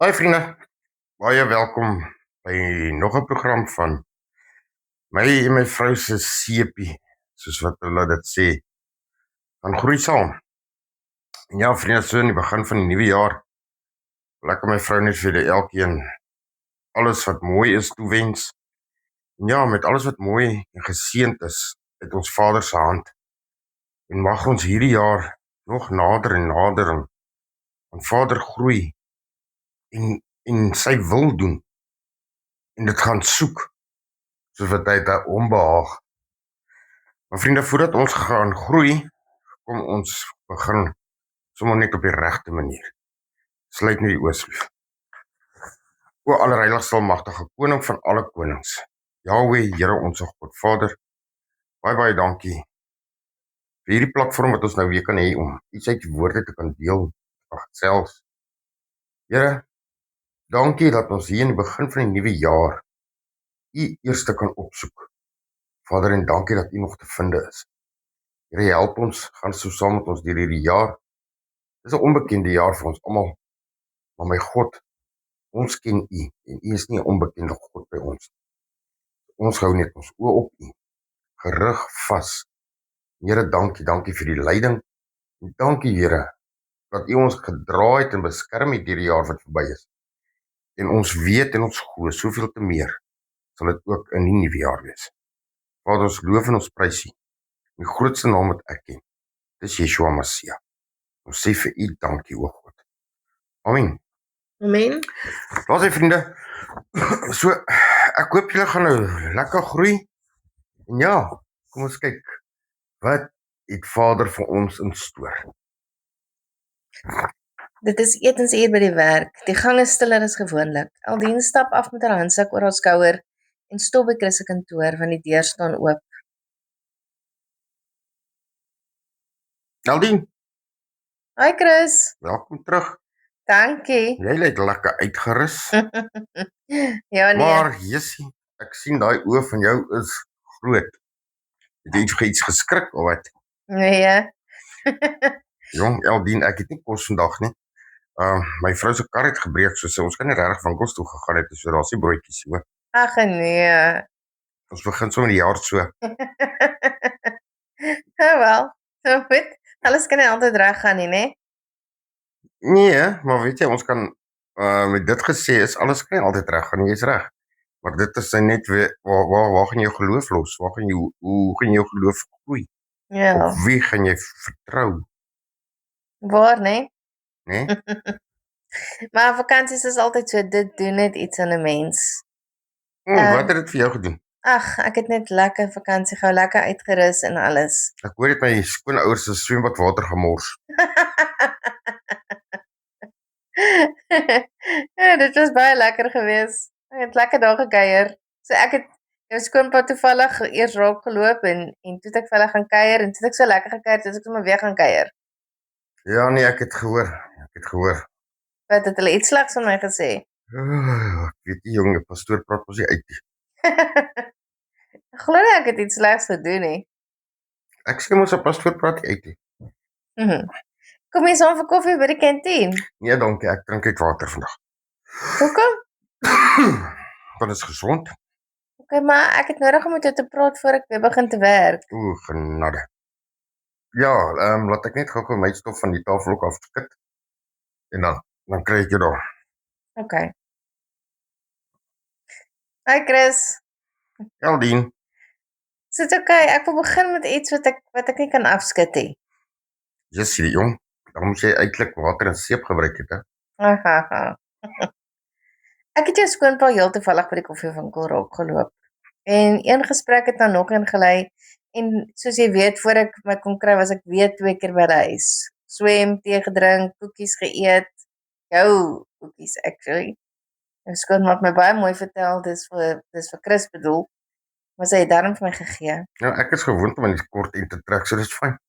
Hi vriende, baie welkom by nog 'n program van my en my vrou se sepie, soos wat hulle dit sê, van groei saam. En ja, vriende, so in die begin van die nuwe jaar, wil ek en my vrou net vir julle elkeen alles wat mooi is toewens. En ja, met alles wat mooi en geseënd is uit ons Vader se hand. En mag ons hierdie jaar nog nader en nader aan Vader groei en sy wil doen en dit gaan soek soos wat hy dit hom behaag. Maar vriende, voordat ons gaan groei, kom ons begin sommer net op die regte manier. Sluit net die oë asseblief. O allerheiligste almagtige koning van alle konings, Jahweh, Here ons God, Vader, baie dankie vir hierdie platform wat ons nou weer kan hê om iets uit die woorde te kan deel, te gesels. Here, dankie dat ons hier in die begin van die nuwe jaar U eerste kan opsoek. Vader, en dankie dat U nog te vind is. Here, help ons, gaan so saam met ons deur hierdie jaar. Dis 'n onbekende jaar vir ons almal, maar my God, ons ken U en U is nie 'n onbekende God by ons. Ons hou net ons oë op U, gerig vas. Here, dankie vir die leiding. En dankie, Here, dat U ons gedra het en beskerm het deur die jaar wat verby is. En ons weet en ons glo soveel te meer sal dit ook in die nuwe jaar wees. Vader, ons loof en ons prys U. In die grootste naam wat ek ken, dis Yeshua Messia. Ons sê vir U dankie, o God. Amen. Amen. Daar sy vriende. So, ek hoop julle gaan nou lekker groei. En ja, kom ons kyk, wat het Vader vir ons in stoor? Dit is etensuur by die werk. Die gang is stiller as gewoonlik. Aldien stap af met haar handsak oor haar skouer en stop by Chris se kantoor want die deur staan oop. Aldien, Hi Chris. welkom terug. Dankie. Jy lyk lekker uitgerus. Ja nee. Maar Jessie, ek sien daai oë van jou is groot. Het jy iets geskrik of wat? Nee. Jong, Aldien, ek het nie kos vandag nie. My vrou se kar het gebreek, so ons kan nie regtig winkels toe gegaan het, so daar's nie broodjies so. Ag nee. Ons begin sommer die jaar so. Wel, so goed. Alles kan nie altyd reg gaan nie, né? Nee, maar weet jy, ons kan met dit gesê is alles kan nie altyd reg gaan, jy's reg. Maar dit is net weer waar gaan jy jou geloof los? Hoe gaan jy jou geloof groei? Ja. Op wie gaan jy vertrou? Waar, né? Nee? Maar vakansies is altyd so, dit doen net iets aan 'n mens. Wat het dit vir jou gedoen? Ag, ek het net lekker vakansie gehou, lekker uitgerus en alles. Ek hoor dit my skoonouers se swembadwater gemors. Ja, dit was baie lekker geweest. Ek het lekker daar gekuier. So ek het jou skoonpa toevallig eers raak geloop en toe het ek vir hulle gaan kuier en toe het ek so lekker gekuier, toe het ek sommer weer gaan kuier. Ja nee, ek het gehoor. Wat het hulle iets slegs van my gesê? Ek weet nie jong, die pastoor praat mos nie uit nie. Ek glo nie ek het iets slegs gedoen nie. Ek sê mos 'n pastoor praat nie uit nie. Kom jy saam vir koffie by die kantien? Nee, dankie, ek drink net water vandag. Hoekom? Want dit is gesond. Okay, maar ek het nodig om met jou te praat voor ek weer begin te werk. Genade. Ja, laat ek net gou my stof van die tafel ook afskud. En dan kry ek jou daar. Okay. Hi Chris. Aldien. Is dit okay? Ek wil begin met iets wat ek nie kan afskud nie. Jessie, jong, dan moet jy eintlik water en seep gebruik het, hè? Aha. Ek het jou skoonpa heel toevallig by die koffiewinkel raak geloop. En een gesprek het dan nog een gelei en soos jy weet, voor ek my kon kry, was ek weer 2 keer by die huis. Swem, tee gedrink, koekies geëet. Jou koekies actually. En skoonma het my baie mooi vertel, dis vir Chris bedoel. Maar sy het daarom vir my gegee. Ja, ek is gewoond om in die kort en te trek, so dis fyn.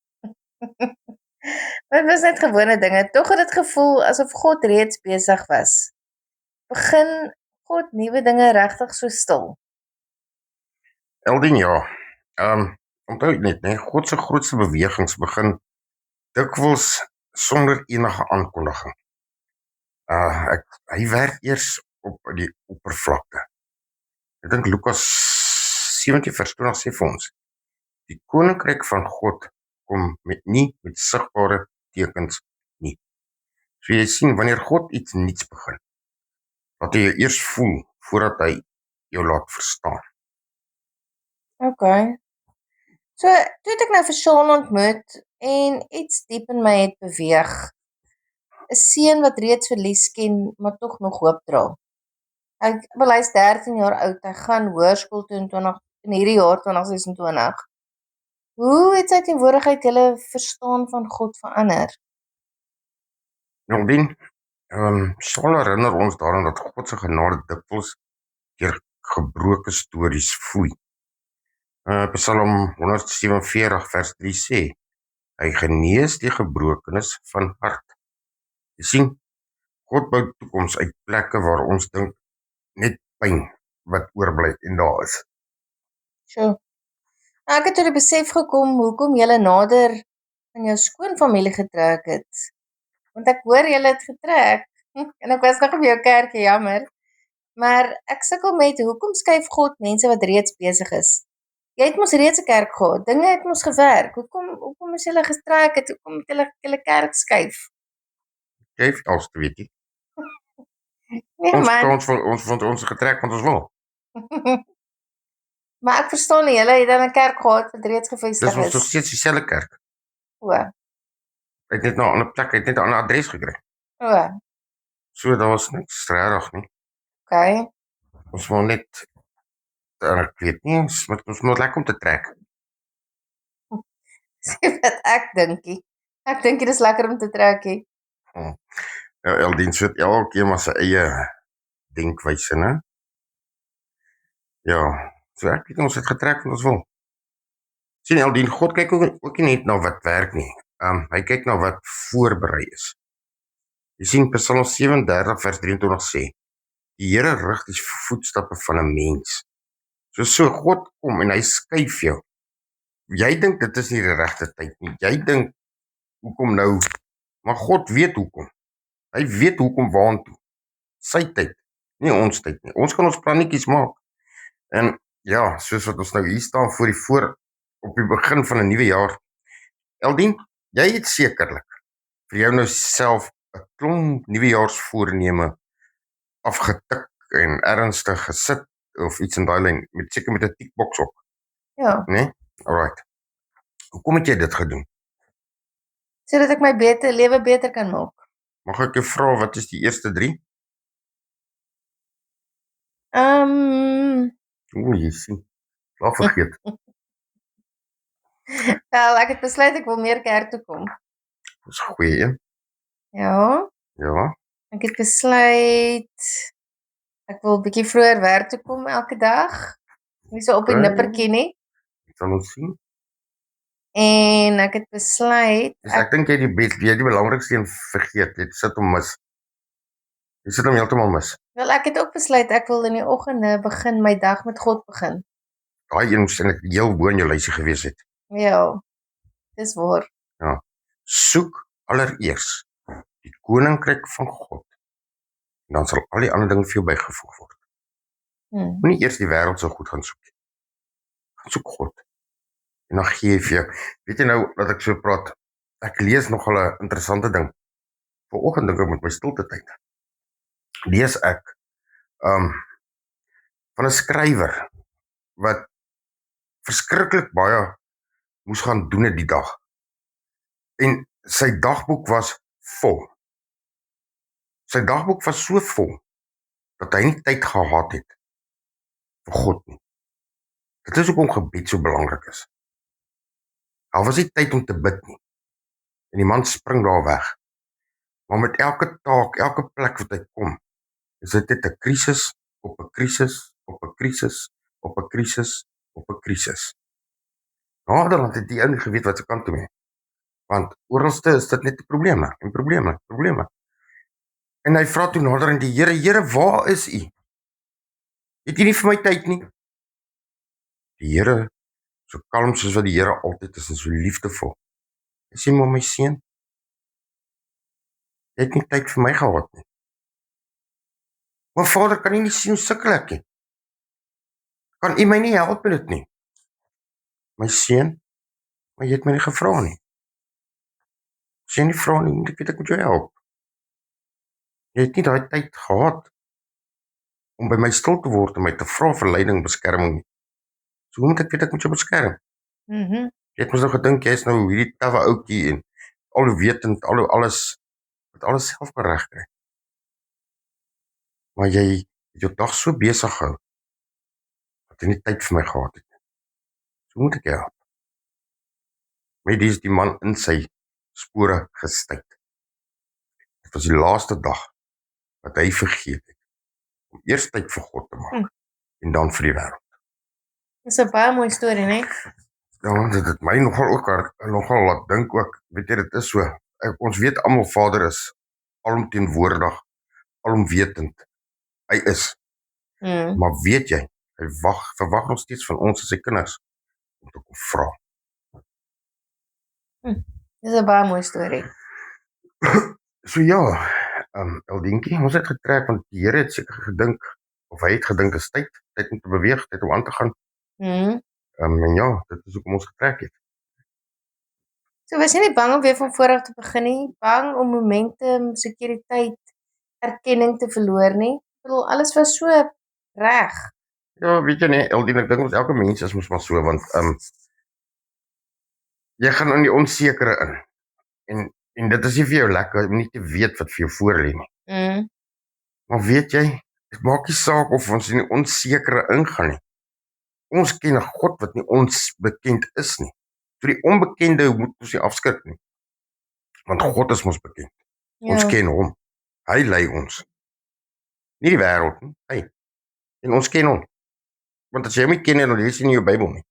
Maar dit was net gewone dinge. Tog het dit gevoel asof God reeds besig was. Begin God nuwe dinge regtig so stil? Aldien, ja. Onthou net, nee, God se grootste bewegings begin dikwels sonder enige aankondiging. Hy werk eers op die oppervlakte. Ek dink Lukas 17 vers 20 sê vir ons, die koninkryk van God kom nie met sigbare tekens nie. So jy sien, wanneer God iets niets begin, laat hy jou eers voel, voordat hy jou laat verstaan. Okay. So, toe het ek nou vir Sean ontmoet, en iets diep in my het beweeg. 'n Seun wat reeds verlies ken, maar tog nog hoop dra. Hy's 13 jaar oud, hy gaan hoërskool toe in hierdie jaar 2026. Hoe het sy teenwoordigheid julle verstaan van God verander? Jongdien, Saul herinner ons daaraan dat God se genade dikwels deur gebroke stories vloei. Psalm 147 vers 3 sê, hy genees die gebrokenes van hart. Jy sien, God bou toekoms uit plekke waar ons dink net pyn wat oorbly en daar is. Sjoe. Ek het tot die besef gekom hoekom julle nader aan jou skoonfamilie getrek het. Want ek hoor julle het getrek, en ek was nog op jou kerkie, jammer. Maar ek sukkel met, hoekom skuif God mense wat reeds besig is? Jy het mos reeds 'n kerk gehad, dinge het mos gewerk, hoekom is julle getrek het, hoekom het julle kerk skuif? Jy het als te weet nie. Nee man, Ons getrek want ons wil. maar ek verstaan nie, julle het dan 'n kerk gehad wat reeds Dis gevestig ons nog is. steeds dieselfde kerk. O, Hy het net na 'n ander plek, hy het net 'n ander adres gekry. o, So daar was niks regtig nie. okay. Ons wou net ek weet nie, ons moet lekker om te trek. Sê wat ek dinkie. Ek dink dit is lekker om te trek hè. Ja, Eldien so het elkeen maar sy eie denkwyse, né? Ja, so ek weet nie, ons het getrek want ons wil. Sien Eldien, God kyk ook nie net na wat werk nie. Hy kyk na wat voorberei is. Jy sien Psalm 37 vers 23 sê, die Here rig die voetstappe van 'n mens. So God kom en hy skuif jou. Jy dink dit is nie die regte tyd nie. Jy dink hoekom nou? Maar God weet hoekom. Hy weet hoekom waantoe. Sy tyd, nie ons tyd nie. Ons kan ons plannetjies maak. En ja, soos wat ons nou hier staan op die begin van 'n nuwe jaar. Eldien, jy het sekerlik vir jou nou self 'n klomp nuwejaarsvoorneme afgetik en ernstig gesit of iets in daai lyn, seker met 'n tikboks op, Ja, né? Alright. Hoekom het jy dit gedoen? sodat ek my lewe beter kan maak. Mag ek jou vra wat is die eerste 3? Jy sien, laat vergeet. Wel, ek het besluit ek wil meer kerk toe kom. Dis 'n goeie een. Ja, Ja, ek het besluit ek wil bietjie vroeër werk toe kom elke dag. Nie so op die Okay. nippertjie nie. sal ons sien. En ek het besluit Dus ek dink jy die belangrikste een vergeet. Jy sit hom mis. Jy sit hom heeltemal mis. wel ek het ook besluit ek wil in die oggende begin my dag met God begin. Daai een moes eintlik heel bo in jou lysie gewees het. Ja. Dis waar. Ja. Soek allereers die koninkryk van God. En dan sal al die ander dinge vir jou bygevoeg word. Moenie eers die wêreld so goed gaan soek nie. Gaan soek God. En dan gee hy vir jou. Weet jy nou dat ek so praat, ek lees nogal 'n interessante ding. Vanoggend dink ek met my stilte tyd. Lees ek van 'n skrywer wat verskriklik baie moes gaan doen in die dag. En sy dagboek was vol. Sy dagboek was so vol dat hy nie tyd gehad het vir God nie. Dit is hoekom gebed so belangrik is. Daar was nie tyd om te bid nie. En die man spring daar weg. Maar met elke taak, elke plek wat hy kom, is dit net 'n krisis op 'n krisis op 'n krisis op 'n krisis op 'n krisis. Naderhand het die ou nie geweet wat se kant toe nie. Want oralste is dit net probleme en probleme, probleme. En hy vra toe naderhand die Here, waar is U? Het U nie vir my tyd nie? Die Here, so kalm soos wat die Here altyd is en so liefdevol. Hy sê maar my seun, jy het nie tyd vir my gehad nie. Maar Vader, kan U nie sien hoe sukkel ek nie? Kan U my nie help met dit nie? My seun, maar jy het my nie gevra nie. As jy nie vra nie, moet ek weet ek moet jou help. Jy het nie daai tyd gehad om by my stil te word en my te vra vir leiding, beskerming nie. So hoe moet ek weet ek moet jou beskerm? Mhm. Jy het mos nou gedink jy is nou hierdie tawwe ouetjie en alwetend, alles self kan regkry. Maar jy het jou dag so besig gehou dat jy nie tyd vir my gehad het. So moet ek jou help. Met die is die man in sy spore gestuit. Dit was die laaste dag wat hy vergeet het om eers tyd vir God te maak en dan vir die wêreld. Dis 'n baie mooi storie, né? Ja, dit het my nogal laat dink ook, weet jy, dit is so. Ons weet almal Vader is alomteenwoordig, alomwetend. Hy is. Maar weet jy, hy verwag nog steeds van ons as sy kinders om te kom vra. Dis 'n baie mooi storie. So ja, Eldientjie, ons het getrek want die Here het seker gedink, of hy het gedink is tyd om te beweeg, tyd om aan te gaan. En ja, dit is hoekom ons getrek het. So was jy nie bang om weer van voor af te begin nie? Bang om momentum, sekuriteit, erkenning te verloor nie? Ek bedoel, alles was so reg. Ja, weet jy nie, Eldien, ek dink ons elke mens is mos maar so, want jy gaan in die onsekere in. En dit is nie vir jou lekker om nie te weet wat vir jou voor lê nie. Maar weet jy, dit maak nie saak of ons in die onsekere ingaan nie. Ons ken 'n God wat nie onbekend is nie. So die onbekende moet ons nie afskrik nie. Want God is mos bekend. Ja. Ons ken hom. Hy lei ons. Nie die wêreld nie, hy. En ons ken hom. Want as jy hom nie ken nie, dan lees jy nie jou Bybel nie.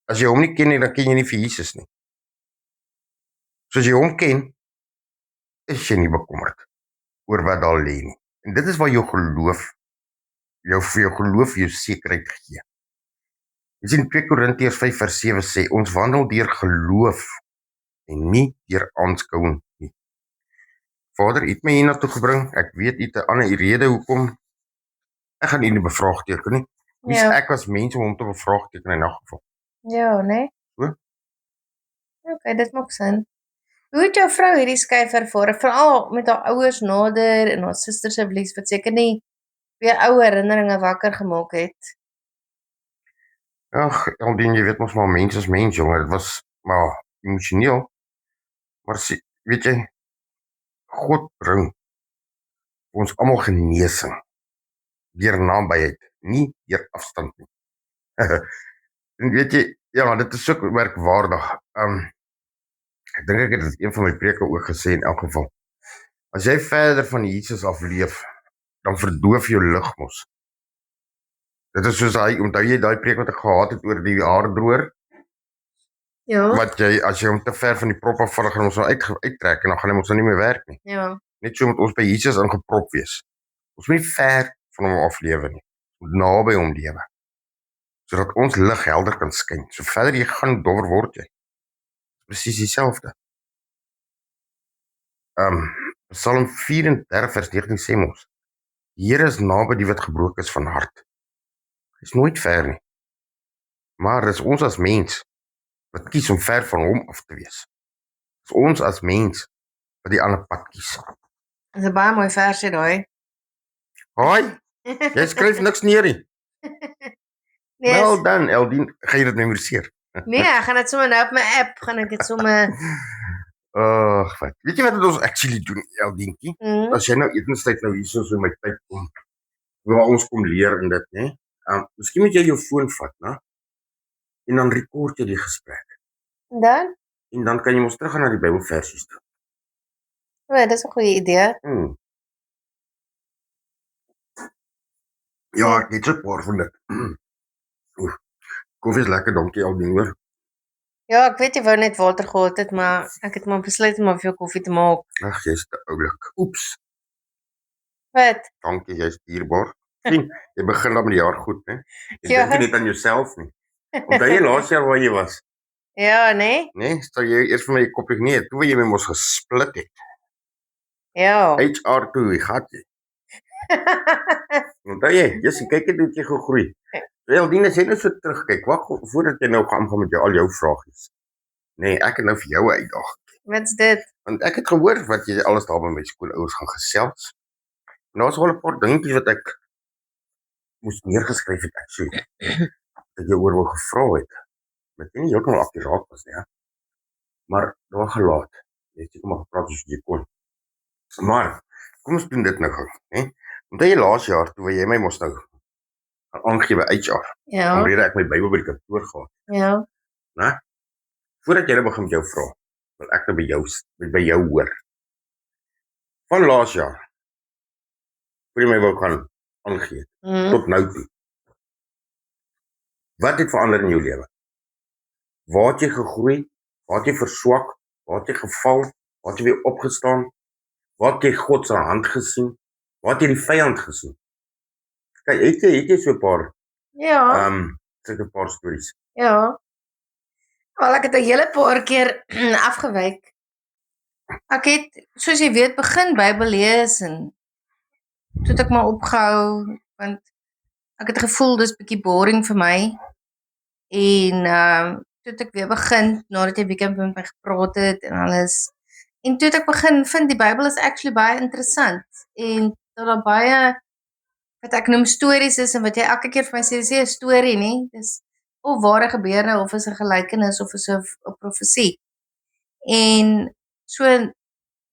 As jy hom nie ken nie, dan ken jy nie vir Jesus nie. So as jy hom ken, is jy nie bekommerd oor wat daar lê nie. En dit is waar jou geloof, jou sekerheid gee. Jy sien 2 Korintiërs 5:7 sê, ons wandel deur geloof en nie deur aanskouing nie. Vader, U het my hiernatoe gebring, ek weet U het 'n ander rede hoekom. Ek gaan U nie bevraagteken nie. Wie is ek as mens om hom te bevraagteken in 'n geval? Ja, né? So? Okay, dit maak sin. Hoe het jou vrou hierdie skuif ervaar? Veral met haar ouers nader en haar suster se verlies wat seker nie weer ou herinneringe wakker gemaak het. Ag, Eldien, jy weet mos maar mens is mens, jongen. Dit was maar emosioneel. Maar weet jy, God bring ons almal genesing deur nabyheid, nie deur afstand nie. En weet jy, ja, dit is so merkwaardig. Ek dink ek het dit een van my preke ook gesê in elk geval. As jy verder van Jesus afleef, dan verdoof jou lig mos. Dit is soos onthou jy daai preek wat ek gehad het oor die haardroër? Ja. Wat jy, as jy hom te ver van die prop af vat, gaan ons nou uittrek en dan gaan hy ons nou nie meer werk nie. Ja. Net so moet ons by Jesus ingeprop wees. Ons moet nie ver van hom aflewe nie. Ons moet naby hom lewe. Sodat ons lig helder kan skyn. So verder jy gaan, dowwer word jy. Presies dieselfde. Psalm 34 vers 19 sê ons, die Here is naby die wat gebroken is van hart. Hy is nooit ver nie. Maar dis ons as mens wat kies om ver van hom af te wees. Dis ons as mens wat die ander pad kies. Dis 'n baie mooi versie daai. Haai, jy skryf niks neer nie. Nee, Wel dan, Eldien, gaan jy dit memoriseer? nee, ek gaan dit sommer nou op my app, gaan ek dit sommer Ag, wat. Weet jy wat ons actually doen, Eldientjie? As jy nou etenstyd nou hier so my tyd kom, waar ons kom leer in dit, né? Miskien moet jy jou foon vat, né? En dan rekord jy die gesprek. Dan? En dan kan jy mos teruggaan na die Bybelversies toe. Ja, dis 'n goeie idee. Ja, ek het so 'n paar van dit. Koffie is lekker, dankie Eldien, hoor. Ja, ek weet jy wou net water gehad het, maar ek het maar besluit om vir jou koffie te maak. Ag, jy's te oulik. Oeps. Wat? Dankie, jy's dierbaar. Sien, jy begin dan met die jaar goed, né? Jy dink nie net aan jouself nie. Onthou jy laas jaar waar jy was? Ja, né? Nee, stel jy eers vir my 'n koppie nee, toe jy my mos gesplit het. Ja. HR toe, wie gaan jy? Onthou jy, Jessie, kyk net hoe het jy gegroei. Eldien, as jy nou so terugkyk, wag voordat jy nou gaan met jou, al jou vragies. Nee, ek het nou vir jou 'n uitdaging. Wat's dit? Want ek het gehoor wat jy alles daar by my skoolouers gaan gesels. En daar's wel 'n paar dingetjies wat ek moes neergeskryf het actually. Dat jy oor wou gevra het. Met nie heeltemal akkuraat was nie, ja. Maar daar gelaat. Jy het seker maar gepraat soos jy kon. Maar kom ons doen dit nou gou, hè? Onthou jy laas jaar toe jy my mos nou gaan aangee by HR, Ja, omrede ek my Bybel by die kantoor gehad, ja. né? Voordat jy nou begin met jou vra, wil ek nou by jou hoor. Van laas jaar, voor jy my wou gaan aangee, tot nou toe. Wat het verander in jou lewe? Waar het jy gegroei? Waar het jy verswak? Waar het jy geval? Waar het jy weer opgestaan? Waar het jy God se hand gesien? Waar het jy die vyand gesien? Kyk, het jy so 'n paar Ja, sulke paar stories. ja. Wel, ek het 'n hele paar keer afgewyk. Ek het, soos jy weet, begin Bybel lees en toe het ek maar opgehou want ek het gevoel dis bietjie boring vir my. En toe het ek weer begin nadat jy bietjie met my gepraat het en alles. En toe het ek begin vind die Bybel is actually baie interessant en dat daar baie wat ek noem stories is en wat jy elke keer vir my sê, dis nie 'n storie nie. Dis of ware gebeure of is 'n gelykenis of is 'n profesie. En so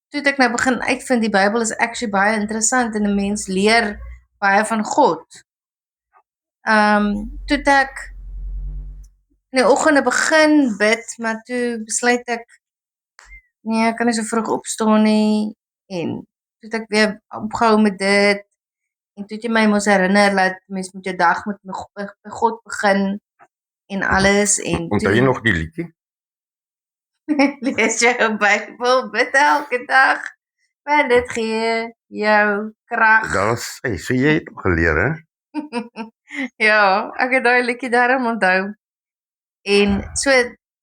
toe het ek nou begin uitvind die Bybel is actually baie interessant en 'n mens leer baie van God. Toe het ek in die oggende begin bid, maar toe besluit ek nee, ek kan nie so vroeg opstaan nie en toe het ek weer opgehou met dit en toe het jy my mos herinner dat mens moet jou dag met by God begin en alles en Onthou jy nog die liedjie? lees jou Bybel, bid elke dag, want dit gee jou krag. Daar's so jy het geleer, hè? Ja, ek het daai liedjie daarom onthou. En so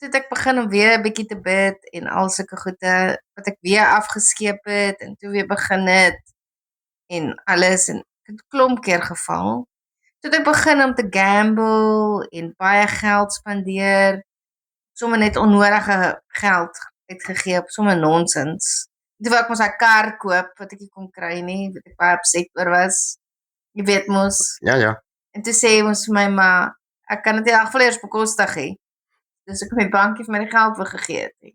toe het ek begin om weer 'n bietjie te bid en al sulke goede wat ek weer afgeskeep het en toe weer begin het en alles en ek het 'n klomp keer geval. Toe het ek begin om te gamble en baie geld spandeer, sommer net onnodige geld uitgegee op sommer nonsens. Toe wou ek mos 'n kar koop wat ek nie kon kry nie, wat ek baie upset oor was. Jy weet mos. Ja. En toe sê ons vir my maar ek kan dit in elk geval eers bekostig hê. Dus ek my bankie vir my die geld weggegee het.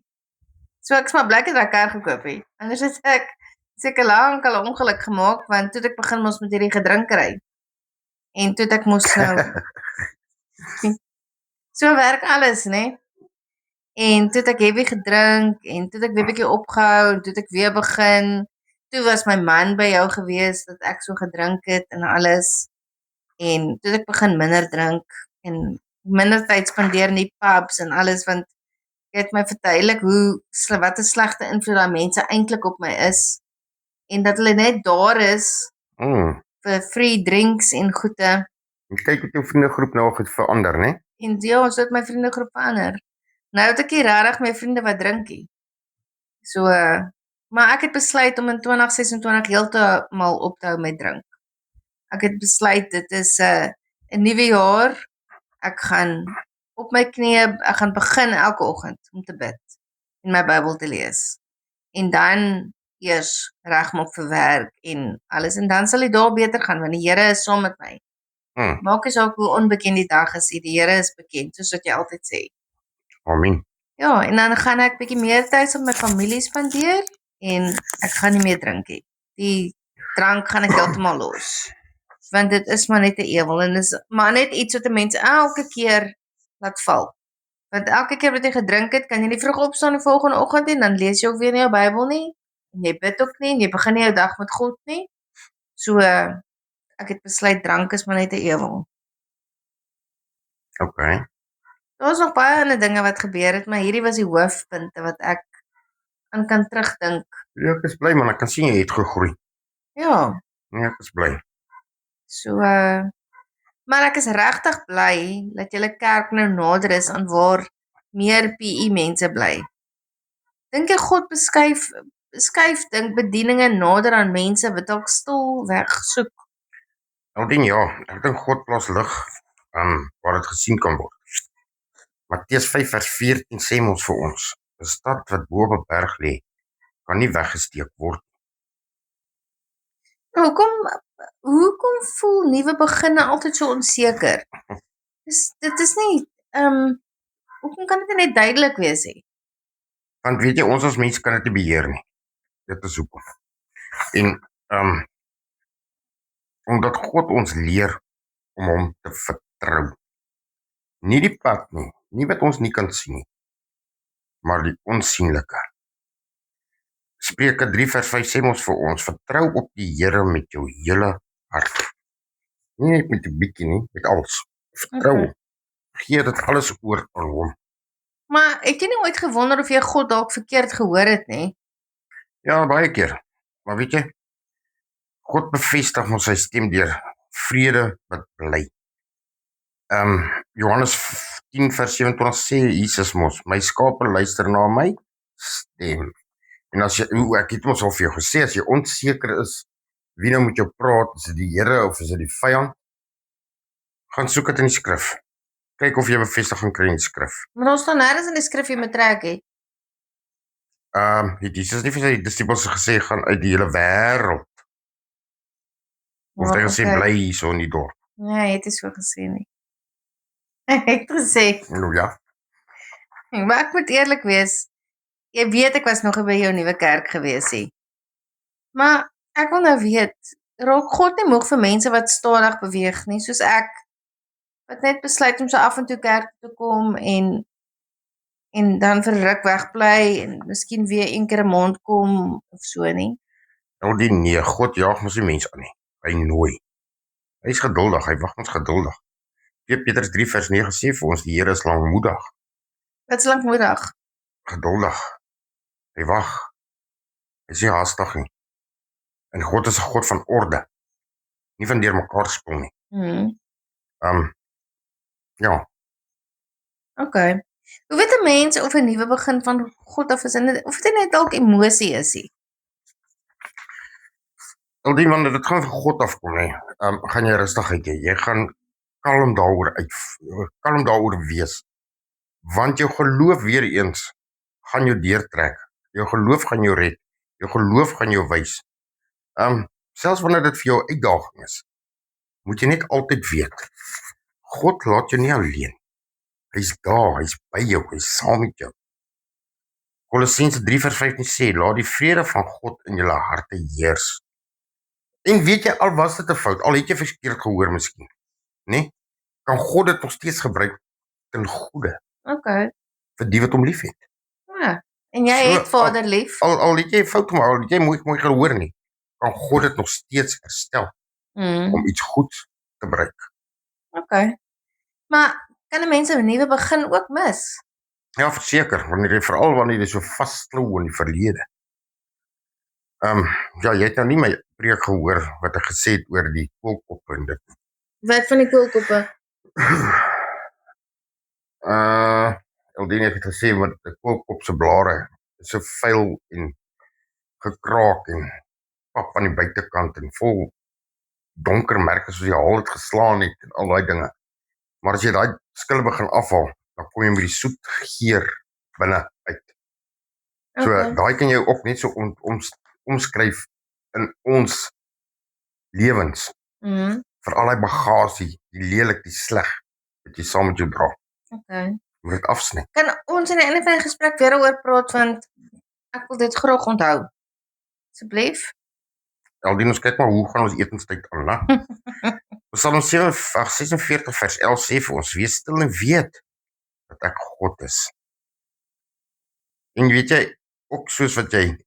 So ek's maar bly dat ek 'n kar gekoop het. Anders het ek seker lank al 'n ongeluk gemaak want toe het ek begin mos met hierdie gedrinkery. En toe het ek mos nou so werk alles, né? En toe het ek heavy gedrink en toe het ek weer bietjie opgehou en toe het ek weer begin. Toe was my man by jou gewees dat ek so gedrink het en alles. En toe het ek begin minder drink en minder tyd spandeer in die pubs en alles want jy het my verduidelik hoe wat 'n slegte invloed daai mense eintlik op my is en dat hulle net daar is vir free drinks en goede. Kyk hoe jou vriendegroep nou het verander, né? En ja, so het my vriendegroep verander. Nou het ek nie regtig my vriende wat drinkie. So maar ek het besluit om in 2026 heeltemal op te hou met drink. Ek het besluit dit is 'n nuwe jaar. Ek gaan op my knieë, ek gaan begin elke oggend om te bid en my Bybel te lees. En dan eers regmaak vir werk en alles en dan sal die dag beter gaan want die Here is saam met my. Maak nie saak hoe onbekend die dag is, die Here is bekend, soos wat jy altyd sê. Amen. Ja, en dan gaan ek bietjie meer tyd met my familie spandeer en ek gaan nie meer drink nie. Die drank gaan ek heeltemal los. Want dit is maar net 'n ewel en is maar net iets wat 'n mens elke keer laat val. Want elke keer wat jy gedrink het, kan jy nie vroeg opstaan die volgende oggend en dan lees jy ook weer nie jou Bybel nie en jy bid ook nie en jy begin nie jou dag met God nie. So ek het besluit drank is maar net 'n ewel. Okay. Daar's nog baie ander dinge wat gebeur het, maar hierdie was die hoofpunte wat ek aan kan terugdink. Ja, ek is bly man, ek kan sien jy het gegroei. Ja. Ja, ek is bly. So maar ek is regtig bly dat julle kerk nou nader is aan waar meer PE mense bly. Dink jy God skuif dink bedieninge nader aan mense wat dalk stil wegsoek. Aldien ja, ek dink God plaas lig waar dit gesien kan word. Matteus 5 vers 14 sê ons vir ons, 'n stad wat bo op 'n berg lê, kan nie weggesteek word. Hoekom voel nuwe beginne altyd so onseker? Dit is nie hoekom kan dit nie net duidelik wees nie? Want weet jy, ons as mense kan dit nie beheer nie. Dit is hoekom. En omdat God ons leer om hom te vertrou. Nie die pad nie wat ons nie kan sien nie, maar die onsienlike. Spreuke 3 vers 5 sê ons vir ons, vertrou op die Here met jou hele hart. Nie net met 'n bietjie nie, met alles. Vertrou hom. Gee dit alles oor aan hom. Maar het jy nie ooit gewonder of jy God dalk verkeerd gehoor het nie? Ja, baie keer. Maar weet jy, God bevestig ons sy stem deur vrede wat bly. Johannes 10 vers 27 sê Jesus mos, my skape luister na my stem. En as jy, ek het mos al vir jou gesê, as jy onseker is, wie nou met jou praat, is dit die Here of is dit die vyand? Gaan soek dit in die skrif. Kyk of jy bevestiging kry in die skrif. Maar daar staan nêrens in die skrif jy moet trek het. Het Jesus nie vir sy disippels gesê, gaan uit die hele wêreld? Of hy gesê, bly hier so in die dorp? Nee, hy het nie so gesê nie. Hy het gesê. Nou ja. Maar ek moet eerlik wees, jy weet ek was nog by jou nuwe kerk gewees nie. Maar ek wil nou weet, raak God nie moeg vir mense wat stadig beweeg nie, soos ek, wat net besluit om so af en toe kerk toe kom en dan vir ruk wegbly en miskien weer een keer 'n maand kom of so nie. Nou nee, God jaag mos nie mense aan nie. Hy nooi. Hy is geduldig, hy wag ons geduldig. 2 Petrus 3 vers 9 sê vir ons, die Here is lankmoedig. Wat is lankmoedig? Geduldig. Hy wag. Hy is nie haastig nie. En God is 'n God van orde. Nie van deurmekaar spring nie. Ja. Okay. Hoe weet 'n mens of 'n nuwe begin van God af is en of dit net dalk emosie is nie? Aldien wanneer dit gaan van God afkom, gaan jy rustigheid hê. Jy gaan kalm daaroor wees. Want jou geloof weer eens gaan jou deurtrek. Jou geloof gaan jou red. Jou geloof gaan jou wys. Selfs wanneer dit vir jou 'n uitdaging is, moet jy net altyd weet, God laat jou nie alleen. Hy's daar, hy's by jou, hy's saam met jou. Kolossense 3 vers 15 sê, laat die vrede van God in julle harte heers. En weet jy, al was dit 'n fout, al het jy verkeerd gehoor miskien, nee, kan God dit nog steeds gebruik ten goeie. Okay. Vir die wat hom liefhet. Ja, en jy het Vader lief. Al het jy fout gemaak, al het jy mooi gehoor nie, kan God dit nog steeds herstel om iets goeds te bereik. Okay. Maar kan 'n mens 'n nuwe begin ook mis? Ja, verseker, veral wanneer jy so vasklou in die verlede. Ja, jy het nou nie my preek gehoor wat ek gesê het oor die koolkoppe en dit. Wat van die koolkoppe? Aldien ek het gesê wat die koolkop se blare is so vuil en gekraak en pap aan die buitekant en vol donker merke soos die haal het geslaan het en al daai dinge. Maar as jy daai skille begin afhaal, dan kom jy met die soet geur binne uit. So daai kan jy ook net so omskryf in ons lewens. Vir al die bagasie, die lelik, die sleg wat jy saam met jou dra. Okay. Moet dit afsny. Kan ons aan die einde van die gesprek weer oor praat want ek wil dit graag onthou. Asseblief. Aldien ons kyk maar hoe gaan ons etenstyd aan, né? Psalm 46 vers 11 sê vir ons, wees stil en weet dat ek God is. En weet jy, ook soos wat jy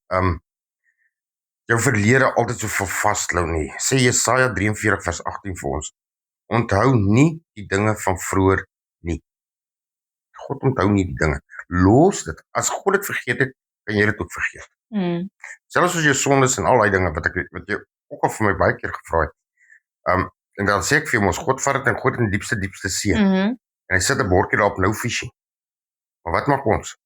jou verlede altyd so vasklou nie, sê Jesaja 43 vers 18 vir ons, onthou nie die dinge van vroeër nie. God onthou nie die dinge. Los dit. As God dit vergeet het, kan jy dit ook vergeet. Selfs as jou sondes en al daai dinge wat jy ook al vir my baie keer gevra het. En dan sê ek vir ons, God vat dit en God in die diepste see. En hy sit 'n bordjie daar op no fishing. Maar wat maak ons?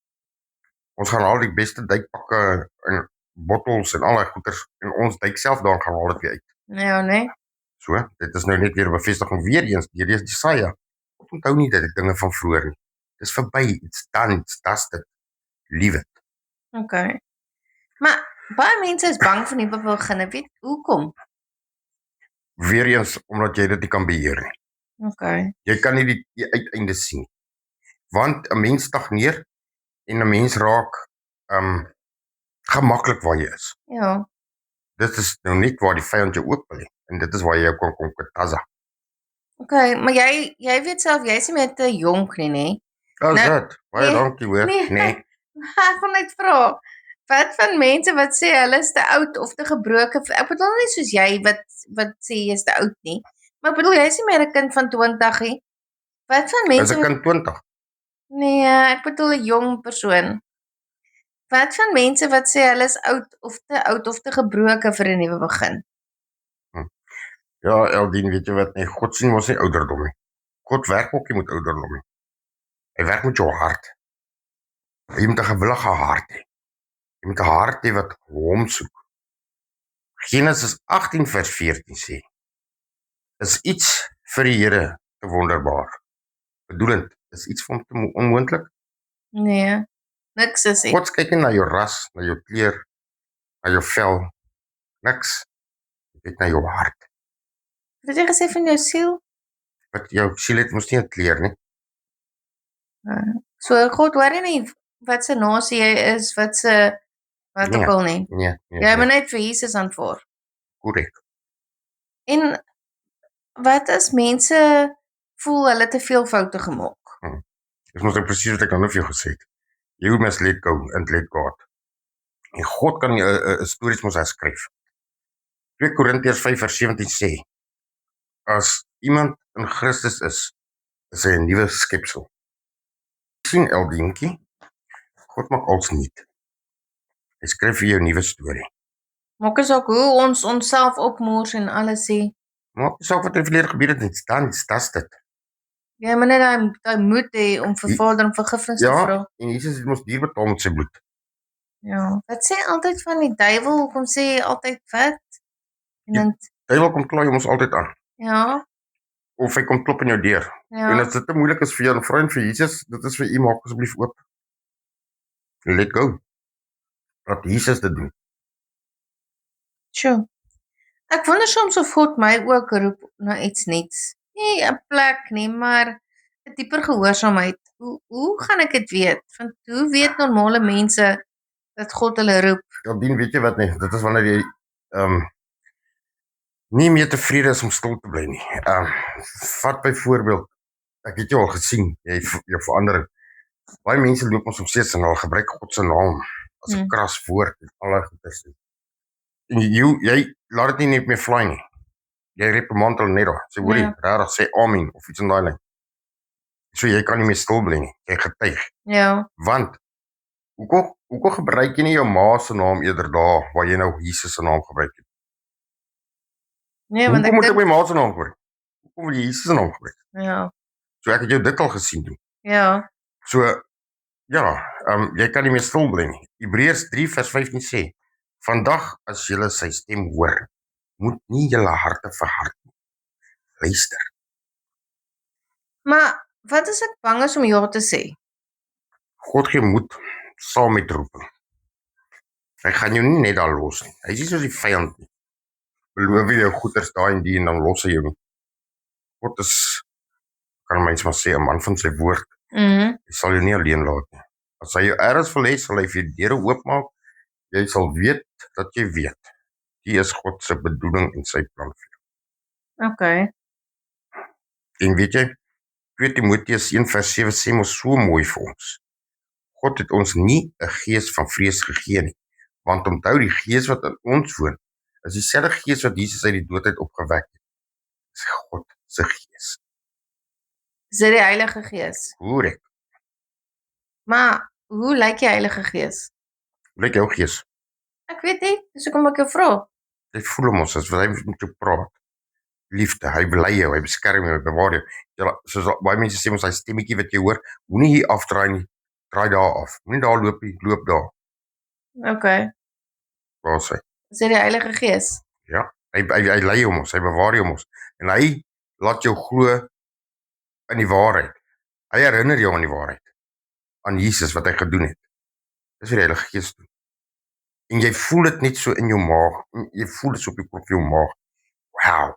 Ons gaan al die beste duikpakke en bottels en al daai goeders en ons duik self daar gaan haal dit weer uit. Ja, nee. So, dit is nou net weer 'n bevestiging weer eens deur die Jesaja. Onthou nie dit dinge van vroeër nie. Dis verby, it's done, it's dusted. Leave it. Okay. Maar baie mense is bang vir nuwe beginne. Weet hoekom? Weer eens omdat jy dit nie kan beheer nie. Okay. Jy kan nie die uiteinde sien nie. Want 'n mens stagneer en 'n mens raak gemaklik waar jy is. Ja. Dit is nou net waar die vyand jou ook wil hê en dit is waar jy jou kom kataza. Okay, maar jy weet self jy's nie meer te jonk nie, nê? Dis Nou, dit. Baie nee, dankie hoor. nee. Nee. Ek wil net vra, wat van mense wat sê hulle is te oud of te gebroken? Ek bedoel nie soos jy wat sê jy is te oud nie, maar ek bedoel jy is nie meer 'n kind van 20 nie. Wat van Is mense 'n kind 20? Nee, ek bedoel 'n jong persoon. Wat van mense wat sê hulle is oud of te gebroken vir 'n nuwe begin? Ja, Eldien, weet jy wat? Nee, God sien mos nie ouderdom nie. God werk ook nie met ouderdom nie. Hy werk met jou hart. Jy moet 'n gewillige hart hê. Jy moet 'n hart hê wat hom soek. Genesis 18 vers 14 sê: Is iets vir die Here te wonderbaar? Bedoelend, is iets vir hom te onmoontlik? Nee, niks is nie. God kyk nie na jou ras, na jou kleur, na jou vel, niks. Hy kyk na jou hart. Wat het jy gesê van jou siel? Wat jou siel het mos nie 'n kleur nie. So God hoor nie wat se nasie jy is, wat Nee, ook al nie. Nee, Jy moet net vir Jesus aanvaar. korrek. En wat as mense voel hulle te veel foute gemaak? Dis mos nou presies wat ek nou vir jou gesê het. You must let go and let God. En God kan 'n stories mos herskryf. 2 Korintiërs 5 vers 17 sê: As iemand in Christus is hy 'n nuwe skepsel. Sien Eldientjie, God maak alles nuut. Hy skryf vir jou 'n nuwe storie. Maak is ook hoe ons onsself opmoers en alles sê. Maak nie saak wat in die verlede gebeur het nie, dis dit. Jy moet net daai moed hê om vir Vader om vergifnis te vra. Ja, en Jesus het mos duur betaal met sy bloed. Ja. Wat sê altyd van die duiwel? Hoekom sê jy altyd wat? En dan Duiwel kom klaai ons altyd aan. ja, Of hy kom klop in jou deur. En ja. as dit te moeilik is vir jou en vra hom vir Jesus, dit is vir u, maak asseblief oop. Let go. Laat Jesus dit doen. Sjoe. Ek wonder soms of God my ook roep na iets nuuts. Nie 'n plek nie, maar 'n dieper gehoorsaamheid. Hoe gaan ek dit weet? Want hoe weet normale mense dat God hulle roep? Ja, dien weet jy wat nie, dit is wanneer jy nie meer tevrede is om stil te bly nie. Vat byvoorbeeld, ek het jou al gesien, jy jou verandering. Baie mense loop ons steeds en hulle gebruik God se naam as 'n kras woord en allerlei goeders. En jy laat dit nie net meer fly nie. Jy reprimand hulle net daar. Sê hoorie, regtig sê amen of iets in daai lyn. So jy kan nie meer stil bly nie. Jy getuig. Ja. Want hoekom gebruik jy nie jou ma se naam eerder daar waar jy nou Jesus se naam gebruik het? Nee, want Hoekom moet ek my ma se naam gebruik? Hoekom wil jy Jesus se naam gebruik? Ja. So ek het jou dit al gesien doen. Ja. So ja, jy kan nie meer stil bly nie. Hebreërs 3 vers 15 sê: Vandag as julle sy stem hoor, moet nie julle harte verhard nie. Luister. Maar wat as ek bang is om ja te sê? God gee moed saam met roeping. Hy gaan jou nie net daar los nie. Hy is nie soos die vyand nie. Beloof jy jou goeders daai en die en dan los hy jou nie. God is, kan mens maar sê, 'n man van sy woord. Hy sal jou nie alleen laat nie. As hy jou ergens wil hê, sal hy vir jou deure oopmaak. Jy sal weet dat jy weet. Die is God se bedoeling en sy plan vir jou. Okay. En weet jy, 2 Timoteus 1 vers 7 sê mos so mooi vir ons. God het ons nie 'n gees van vrees gegee nie, want onthou die gees wat in ons woon, is dieselfde gees wat Jesus uit die dood uit opgewek het. Dis God se gees. Dis die Heilige Gees. Korrek. Maar hoe lyk die Heilige Gees? Hoe lyk jou gees? Ek weet nie, dis hoekom ek jou vra. Jy voel hom ons as hy met jou praat. Liefde, hy bely jou, hy beskerm jou, hy bewaar jou. Ja, soos baie mense sê, ons hy stemmetjie wat jy hoor, moenie hier afdraai nie, draai daar af. Moenie daar loop nie, loop daar. Okay. Waar is hy? Dis die Heilige Gees. Ja, hy lei hom ons, hy bewaar hom ons. En hy laat jou glo in die waarheid. Hy herinner jou aan die waarheid. Aan Jesus wat hy gedoen het. Dis wat die Heilige Gees doen. En jy voel dit net so in jou maag. Jy voel dit so op jou maag. Wow.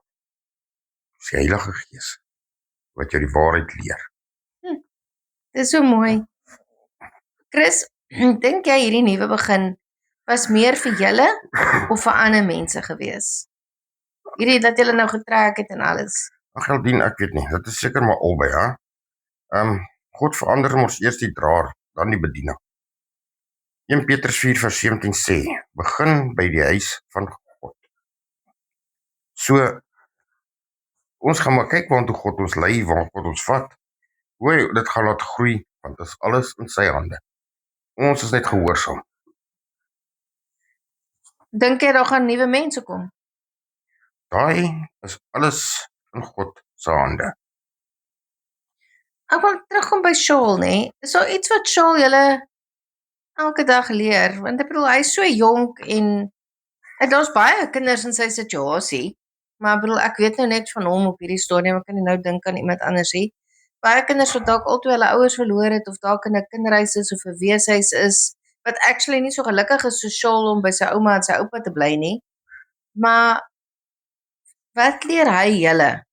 Dis die Heilige Gees wat jou die waarheid leer. Dis so mooi. Chris, dink jy hierdie nuwe begin was meer vir julle of vir ander mense gewees? Hierdie dat julle nou getrek het en alles. Ag Geldien, ek weet nie. Dit is seker maar albei, hè. God verander ons eers die draer, dan die bediening. 1 Petrus 4 vers 17 sê, begin by die huis van God. So, ons gaan maar kyk waantoe God ons lei, waar God ons vat. Hoe hy dit gaan laat groei, want dit is alles in sy hande. Ons is net gehoorsaam. Dink jy daar gaan nuwe mense kom? Daai is alles in God se hande. Ek wil terugkom by Shaul, nê? Is daar iets wat Shaul julle elke dag leer? Want ek bedoel, hy is so jonk en daar's baie kinders in sy situasie. Maar ek bedoel, ek weet nou net van hom op hierdie stadium, ek kan nie nou dink aan iemand anders nie. Baie kinders wat dalk altyd hulle ouers verloor het of dalk in 'n kinderhuis is of 'n weeshuis is, wat actually nie so gelukkig is so Shaul om by sy ouma en sy oupa te bly nie. Maar wat leer hy julle?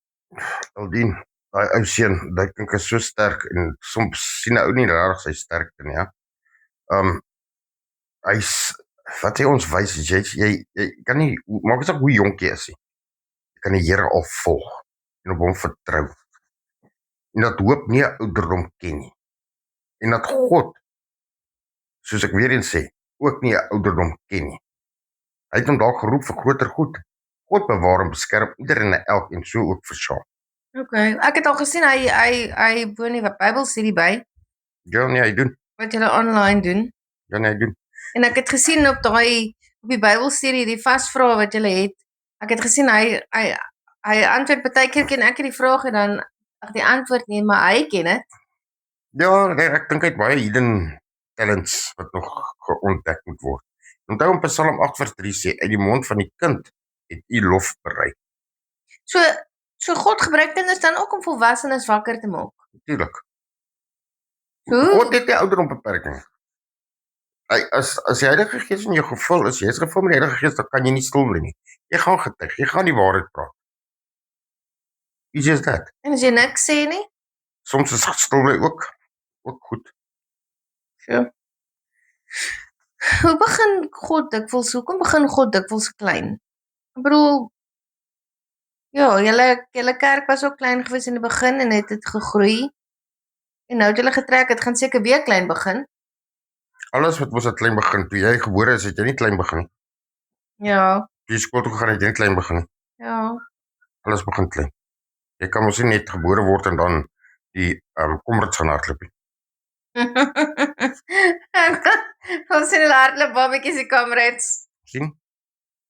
Aldien, daai ou seun, ek dink is so sterk en soms sien 'n ou nie regtig sy sterkte nie, ja. Hy's wat hy ons wys is jy kan nie maak nie saak hoe jonk jy is nie. Jy kan die Here al volg en op hom vertrou. En dat hoop nie 'n ouderdom ken nie. En dat God, soos ek weer eens sê, ook nie 'n ouderdom ken nie. Hy het hom dalk geroep vir groter goed. God bewaar en beskerm iedereen en elkeen, so ook vir Shaul. Okay, ek het al gesien hy woon nie wat Bybelstudie by Ja, nee, hy doen. wat julle online doen. Ja, nee, hy doen. En ek het gesien op die Bybelstudie, die vasvrae wat julle het. Ek het gesien hy antwoord baie keer ken ek nie die vraag en dan die antwoord nie, maar hy ken dit. Ja, nee, ek dink hy het baie hidden talents wat nog geontdek moet word. Onthou in Psalm 8 vers 3 sê, uit die mond van die kind het u lof bereik. So God gebruik kinders dan ook om volwassenes wakker te maak. Natuurlijk. Hoe? God het nie ouderdom beperking. As die Heilige Gees in jou gevul is, jy is gevul met die Heilige Gees, dan kan jy nie stil bly nie. Jy gaan getuig, jy gaan die waarheid praat. Easy as that. En as jy niks sê nie? Soms is stil bly ook goed. So. Hoekom begin God dikwels klein? Ek bedoel, ja, julle kerk was ook klein gewees in die begin en het gegroei. En nou het julle getrek, het gaan seker weer klein begin. Alles wat was 'n klein begin. Toe jy gebore is, het jy nie klein begin nie. Ja. Toe jy skool toe gegaan het, jy nie klein begin nie. Ja. Alles begin klein. Jy kan mos nie net gebore word en dan die komrits gaan hardloop nie. Ons sien hulle hardloop babatjies die kamerads. Sien?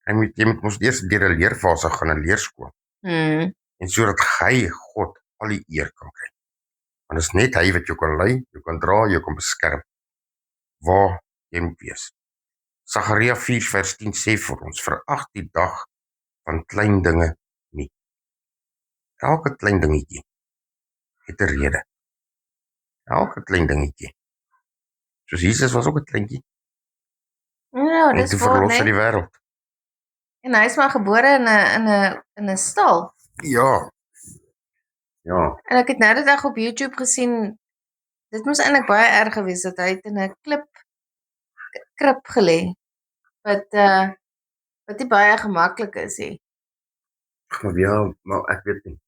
Jy moet mos eers deur 'n leerfase gaan in leerskool. En sodat hy God al die eer kan kry. Want dit is net hy wat jou kan lei, jou kan dra, jou kan beskerm. Waar jy moet wees. Sagaria 4 vers 10 sê vir ons, verag die dag van klein dinge nie. Elke klein dingetjie het 'n rede. Elke klein dingetjie. Soos Jesus was ook 'n kleintjie. Ja, En dis toe waar, verlos hy nee. die wêreld. En hy is maar gebore in 'n stal. Ja. Ja. En ek het nou die dag op YouTube gesien, dit moes eintlik baie erg gewees dat hy het in 'n krib gelê. Wat nie baie gemaklik is nie. Maar ja, maar ek weet nie.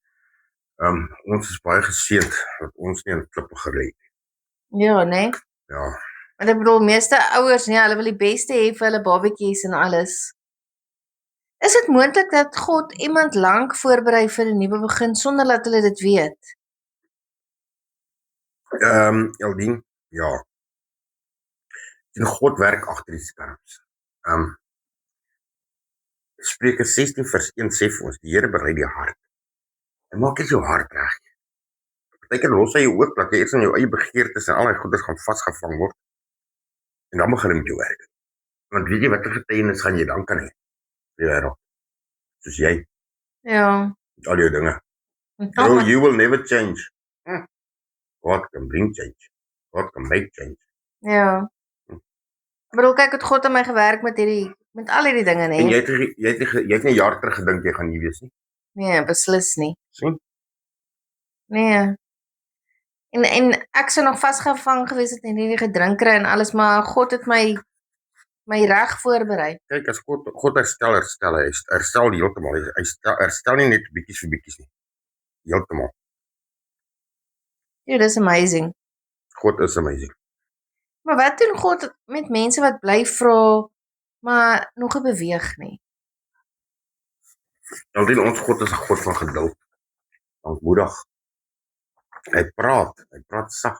Ons is baie geseënd dat ons nie in klippe gelê het. Ja, nee. Ja. Want ek bedoel, meeste ouers, nee, hulle wil die beste hê vir hulle babatjies en alles. Is dit moontlik dat God iemand lank voorberei vir 'n nuwe begin sonder dat hulle dit weet? Eldien, ja. En God werk agter die skerms. Spreuke 16 vers 1 sê vir ons, die Here berei die hart. Hy maak net jou hart reg. Partykeer los hy jou ook, dat jy eers in jou eie begeertes en al die goeders gaan vasgevang word. En dan begin hy met jou werk. Want weet jy watter getuienis gaan jy dan kan hê vir die wêreld? Soos jy, Ja. met al jou dinge. Bro, you will never change. God can bring change. God can make change. Ja. Ik bedoel, kyk, het God aan my gewerk met al hierdie dinge, En nee. jy het nie 'n jaar terug gedink jy gaan hier wees nie. Nee, beslis nie. Sien? Nee. En ek sou nog vasgevang gewees het in hierdie gedrinkery en alles, maar God het my reg voorberei. Kyk, as God herstel, hy herstel heeltemal. Hy herstel nie net bietjies vir bietjies nie. Heeltemal. Dude, dis amazing. God is amazing. Maar wat doen God met mense wat bly vra, maar nog nie beweeg nie? Altyd ons God is 'n God van geduld. Lankmoedig. Hy praat sag.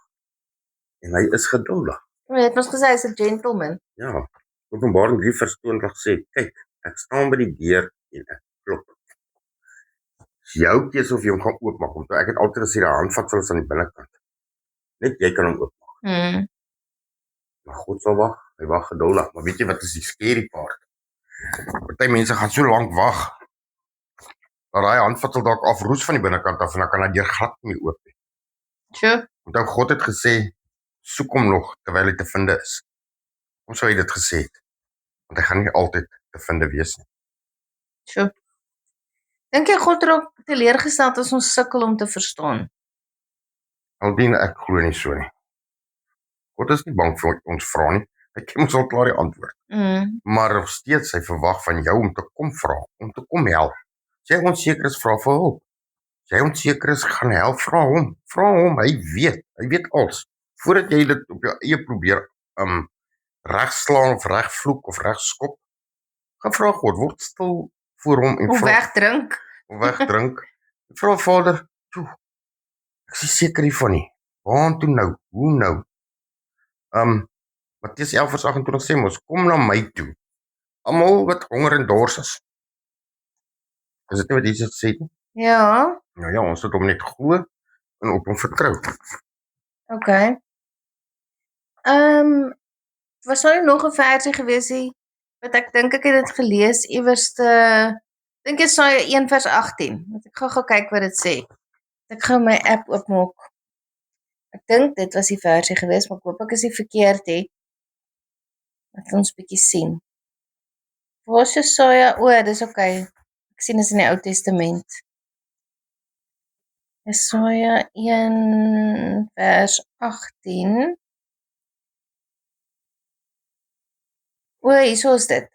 En hy is geduldig. Jy het mos gesê hy's 'n gentleman. Ja. Openbaring 3 vers 20 sê, kyk, ek staan by die deur en ek klop. Dis jou keuse of jy hom gaan oopmaak. Want ek het altyd gesê die handvatsel is aan die binnekant. Net jy kan hom oopmaak. Maar God sal wag. Hy wag geduldig. Maar weet jy wat is die scary part? Party mense gaan so lank wag dat daai handvatsel dalk afroes van die binnekant af en dan kan hy deur glad nie oop nie. Sure. Onthou God het gesê soek hom nog terwyl hy te vind is. Hoe sou hy dit gesê het? Want hy gaan nie altyd te vind wees nie. Sure. Dink jy God raak teleurgesteld as ons sukkel om te verstaan? Aldien ek glo nie so nie. God is nie bang vir ons vra nie. Hy ken ons al klaar die antwoord. Maar nog steeds hy verwag van jou om te kom vra, om te kom help. As jy onseker is, vra vir hulp. As jy onseker is, gaan help, vra hom. Vra hom, hy weet alles. Voordat jy dit op jou eie probeer regslaan of regvloek of regskop, gaan vra God, word stil voor hom en Of vra wegdrink. of wegdrink. Vra Vader, toe. Ek is nie seker hiervan nie. Waartoe nou? Hoe nou? Matteus 11 vers 28 sê mos, kom na my toe. Almal wat honger en dors is. Is dit nie wat Jesus gesê het nie? Ja. Nou ja, ons moet hom net glo en op hom vertrou. Okay. Was daar nog 'n versie gewees nie wat ek dink ek het dit gelees iewers dink jy Jesaja 1 vers 18. Moet ek gou kyk wat dit sê. Ek gou my app oopmaak. Ek dink dit was die versie gewees, maar ek hoop ek is nie verkeerd hè. Laat ons bietjie sien. Waar is Jesaja? O, dis okay. Ek sien dit is in die Ou Testament. Jesaja 1 vers 18. O, hierso is dit.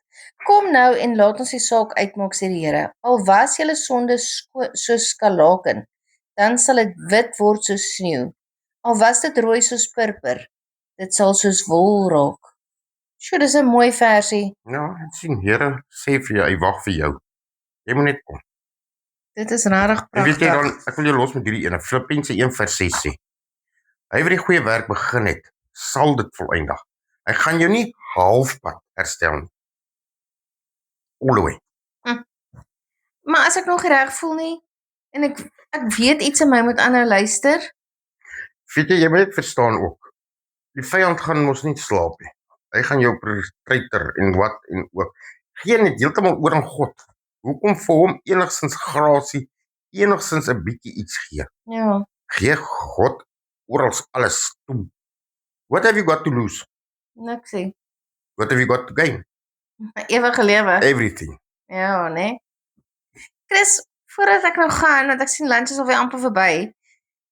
Kom nou en laat ons die saak uitmaak, sê die Here. Al was julle sonde soos skarlaken, dan sal dit wit word soos sneeu. Al was dit rooi soos purper, dit sal soos wol raak. Sjoe, dis 'n mooi versie. Ja, ek sien Here sê vir jou, hy wag vir jou. Jy moet net kom. Dit is regtig En weet jy dan, pragtig. ek wil jou los met hierdie ene. Filippense 1 vers 6 sê. Hy wat die goeie werk begin het, sal dit volëindig. Hy gaan jou nie halfpad herstel nie. All the way. Maar as ek nog nie reg voel nie en ek weet iets in my moet aanhou luister. Weet jy moet net verstaan ook. Die vyand gaan mos nie slaap nie. Hy gaan jou treiter en wat en ook. Gee net heeltemal oor aan God. Hoekom vir hom enigstens grasie, enigstens 'n bietjie iets gee? Ja. Gee God oral alles toe. What have you got to lose? Niks sê. What have you got to gain? Ewige lewe. Everything. Ja, né? Chris, voordat ek nou gaan, want ek sien lunch is alweer amper verby.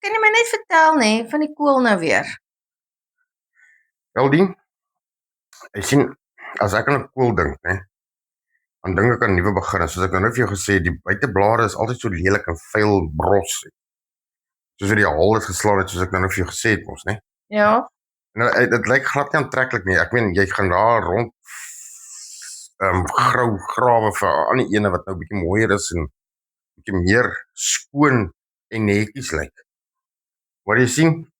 Kan jy my net vertel nê van die koel nou weer? Eldien, ek sien as ek aan 'n koel dink, né? Dan dink ek aan nuwe beginne. Soos ek nou vir jou gesê het, die buiteblare is altyd so lelik en vuil bros. Soos die hal het geslaan het, soos ek nou vir jou gesê het mos, né? Ja. En dit lyk glad nie aantreklik nie. Ek meen jy gaan daar rond grawe vir 'n ander ene wat nou bietjie mooier is en bietjie meer skoon en netjies lyk. Maar jy sien,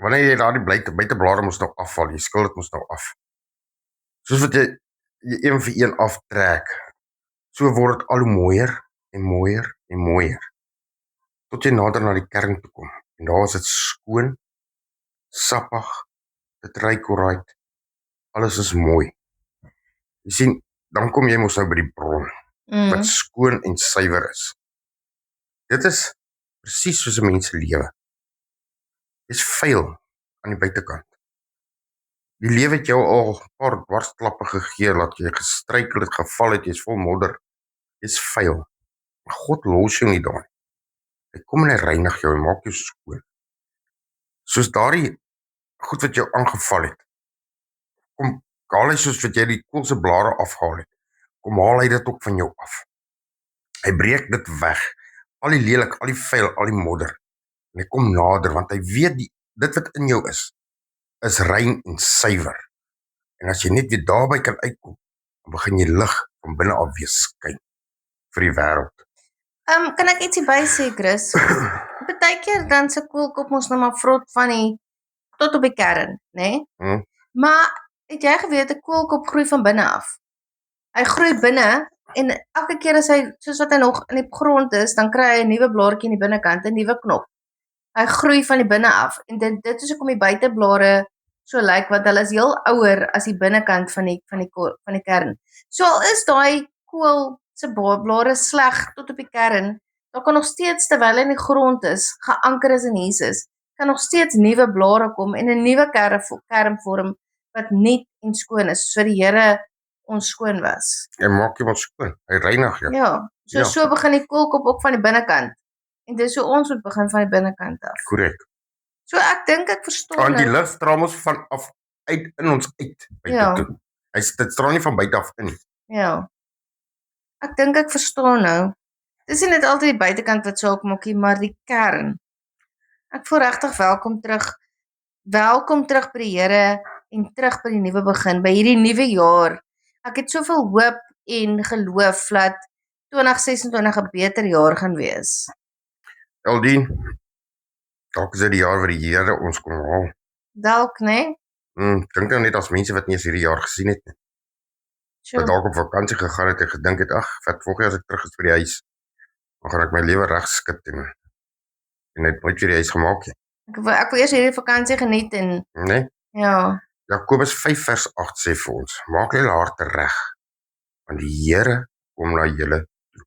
wanneer jy daardie buiteblare mos nou afval, jy skil dit mos nou af. Soos wat jy een vir een aftrek, so word dit al hoe mooier en mooier en mooier. Tot jy nader na die kern toe kom. En daar is dit skoon, sappig, dit ruik alright, alles is mooi. Jy sien, dan kom jy mos nou by die bron, wat skoon en suiwer is. Dit is presies soos 'n mens se lewe. Jy's vuil aan die buitekant. Die lewe het jou al 'n paar dwarsklappe gegee, dat jy gestruikel het, geval het, jy's vol modder. Jy's vuil. Maar God los jou nie daar. Hy kom en hy reinig jou en maak jou skoon. Soos daardie goed wat jou aangeval het, kom haal hy soos wat jy die koolse blare afhaal het, kom haal hy dit ook van jou af. Hy breek dit weg, al die lelik, al die vuil, al die modder, en hy kom nader, want hy weet dit wat in jou is rein en suiwer. En as jy net weer daarby kan uitkom, dan begin jy lig van binne af weer skyn vir die wêreld. Kan ek ietsie by sê, Chris? Partykeer dan se koelkop ons nou maar vrot van die tot op die kern, né? Maar het jy geweet 'n koelkop groei van binne af? Hy groei binne en elke keer as hy soos wat hy nog in die grond is, dan kry hy 'n nuwe blaartjie in die binnekant, 'n nuwe knop. Hy groei van die binne af en dit is hoekom die buiteblare so lyk, want hulle is heel ouer as die binnekant van die kern. So al is daai kool se blare sleg tot op die kern, dan kan nog steeds terwyl hy in die grond is, geanker is in Jesus, kan nog steeds nuwe blare kom en 'n nuwe kern vorm wat nuut en skoon is, so die Here ons skoon was. Hy maak jou skoon, hy reinig jou. Ja, so begin die koolkop ook van die binnekant. En dis hoe ons moet begin van die binnekant af. Korrek. So ek dink ek verstaan. Want die lig straal ons van af uit in ons uit buite toe. Dit straal nie van buite af in nie. Ja. Ek dink ek verstaan nou. Dis nie net altyd die buitekant wat saak maak nie, maar die kern. Ek voel regtig welkom terug. Welkom terug by die Here en terug by die nuwe begin, by hierdie nuwe jaar. Ek het soveel hoop en geloof dat 2026 'n beter jaar gaan wees. Eldien, dalk is dit die jaar waar die Here ons kom haal. Dalk, né? Dink nou net as mense wat nie eens hierdie jaar gesien het nie. Wat dalk op vakansie gegaan het en gedink het, wat volgende as ek terug is by die huis, dan gaan ek my lewe reg skit en net nooit weer die huis gemaak het. Ek wil eers hierdie vakansie geniet en nee? Ja. Jakobus 5 vers 8 sê vir ons, maak julle harte reg, want die Here kom na julle toe.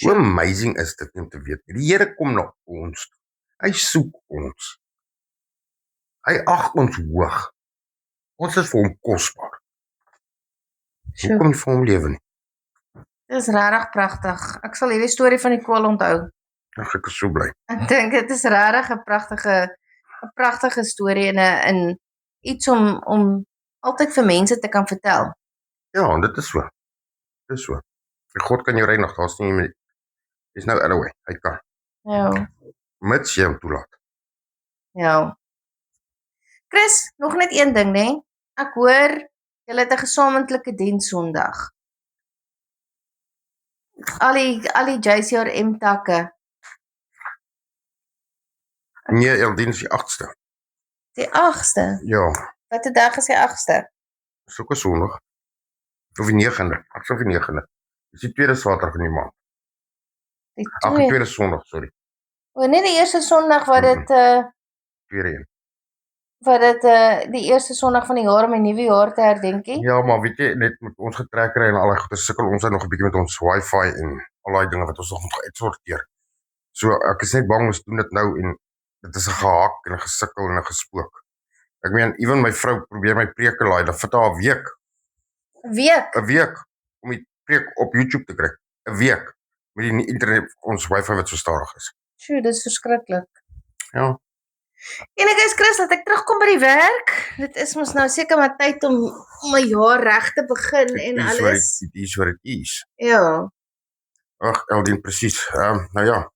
Hoe amazing is dit om te weet, die Here kom na ons toe. Hy soek ons. Hy ag ons hoog. Ons is vir hom kosbaar. Hoe kom jy vir hom lewe nie? Dit is regtig pragtig. Ek sal hierdie storie van die kool onthou. Ek is so bly. Ek dink dit is regtig 'n pragtige storie en iets om altyd vir mense te kan vertel. Ja, en dit is so. Dit is so. God kan jou reinig, daar's nie, dis nou anyway, hy kan. Ja. Mits jy hom toelaat. Ja. Chris, nog net een ding, né? Ek hoor julle het 'n gesamentlike diens Sondag. Al die JCRM takke. Nee, Eldien is die 8ste. Die 8ste? Ja. Watter dag is die 8ste? Dis ook 'n Sondag. Of die 9de. Ek sê die 9de. Dis die tweede Saterdag in die maand. Die tweede Sondag, sorry. O, nee, die eerste Sondag wat dit tweede een. Wat dit die eerste Sondag van die jaar om 'n nuwe jaar te herdenk het. Ja, maar weet jy, net met ons getrekkery en al die goeie sukkel ons nog 'n bietjie met ons wifi en al daai dinge wat ons nog moet uitsorteer. So ek is net bang ons doen dit nou en dit is 'n gehak en 'n gesukkel en 'n gespook. Ek meen, ewen my vrou probeer my preke laai, dan vat haar 'n week. 'n week? 'n week om die preek op YouTube te kry. 'n week met die internet, ons wifi wat so stadig is. Sjoe, dis verskriklik. Ja. En ek is Chris, dat ek terugkom by die werk. Dit is mos nou seker maar tyd om 'n jaar reg te begin en alles. Dit is wat dit is. Ja. Ag, Eldien, presies. Nou ja.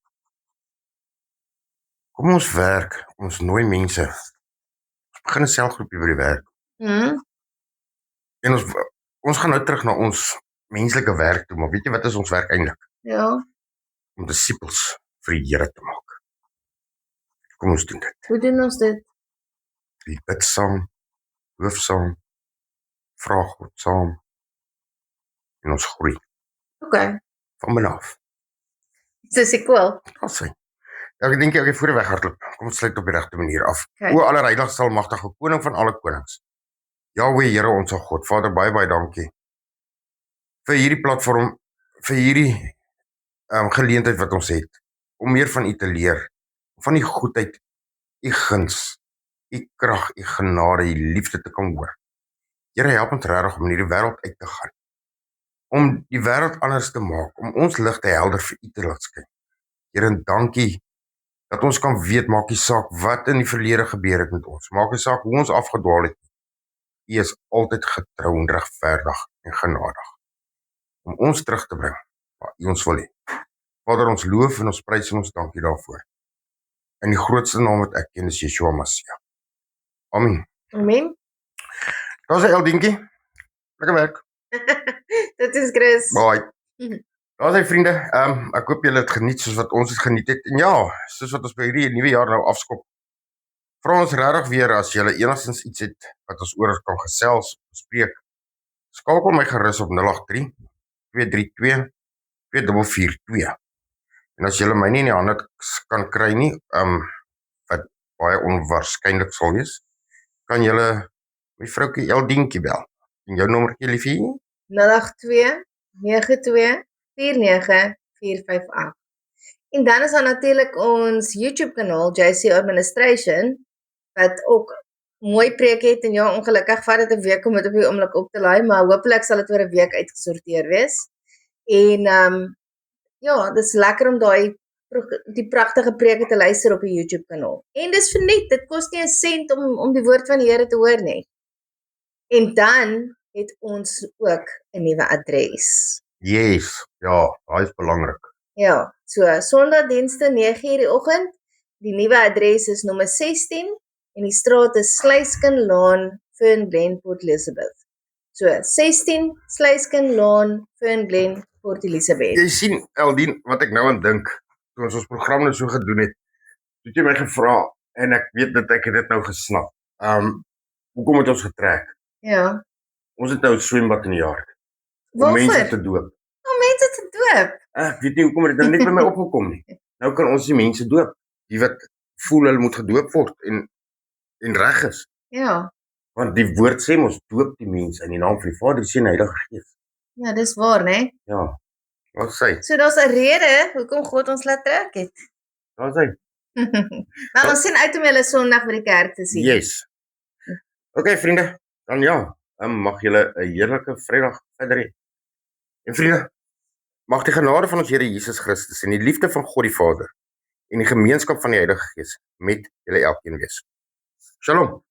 Kom ons werk, ons nooi mense. Ons begin 'n selgroepie by die werk. En ons gaan nou terug na ons menslike werk toe, maar weet jy wat is ons werk eintlik? Ja. Om disippels vir die Here te maak. Kom ons doen dit. Hoe doen ons dit? Die bid saam, hoof saam, vra God saam, en ons groei. Okay. Van binne af. Dis cool. Dat sê. Ek dink ek voor die weg hardloop. Kom ons sluit op die regte manier af. Okay. O allerheiligste almagtige koning van alle konings. Jahweh, Here ons God. Vader, baie dankie vir hierdie platform, vir hierdie geleentheid wat ons het, om meer van u te leer, van die goedheid, u guns, u krag, u genade, u liefde te kan hoor. Here, help ons regtig om in hierdie wêreld uit te gaan, om die wêreld anders te maak, om ons ligte helder vir u te laat skyn. Here, en dankie dat ons kan weet, maak nie saak wat in die verlede gebeur het met ons, maak nie saak hoe ons afgedwaal het. U is altyd getrou en regverdig en genadig, om ons terug te bring waar u ons wil hê. Vader, ons loof en ons prys en ons dankie daarvoor. In die grootste naam wat ek ken is Yeshua Mashiach. Amen. Amen. Daar is 'n Eldientjie. Lekker werk. Dit is Chris. Bye. Daar is hy vriende. Ek hoop julle het geniet soos wat ons het geniet het. En ja, soos wat ons by hierdie nuwe jaar nou afskop, vra ons regtig weer as julle enigstens iets het wat ons oor kan gesels, bespreek. Skakel my gerus op 083 232 2442. En as julle my nie in die hande kan kry nie, wat baie onwaarskynlik sal wees, kan julle my vroukie Eldientjie bel. En jou nommertjie, liefie? 082 92 49 458. En dan is daar natuurlik ons YouTube kanaal JC Administration wat ook mooi preek het en ja, ongelukkig vat dit 'n week om dit op die oomblik op te laai, maar hopelik sal dit oor 'n week uitgesorteer wees. En ja, dis lekker om die pragtige preke te luister op die YouTube kanaal. En dis vir net, dit kos nie 'n sent om die woord van die Here te hoor nie. En dan het ons ook 'n nuwe adres. Yes, ja, daai is belangrik. Ja, so Sondagdienste 9:00 die oggend. Die nuwe adres is nommer 16 en die straat is Sluiskenlaan, Fernglen, Port Elizabeth. So 16 Sluiskenlaan, Fernglen, Port Elizabeth. Jy sien, Eldien, wat ek nou aan dink, toe ons program nou so gedoen het, het jy my gevra, en ek weet dat ek dit nou gesnap. Hoekom het ons getrek? Ja. Ons het nou 'n swembad in die jaar. Om Waarvoor? mense te doop. Om mense te doop. Ek weet nie hoekom het dit nou net by my opgekom nie. Nou kan ons die mense doop, die wat voel hulle moet gedoop word en reg is. Ja. Want die woord sê ons doop die mense in die naam van die Vader, die Seun en die Heilige Gees. Ja, dis waar, né? Ja. Wat sê? So daar's 'n rede hoekom God ons laat trek het. Wat sê? Maar ons sien uit om julle Sondag by die kerk te sien. Yes. Okay, vriende, dan ja, mag julle 'n heerlike Vrydag verder hê. En vriende, mag die genade van ons Here Jesus Christus en die liefde van God die Vader en die gemeenskap van die Heilige Gees met julle elkeen wees. Shalom.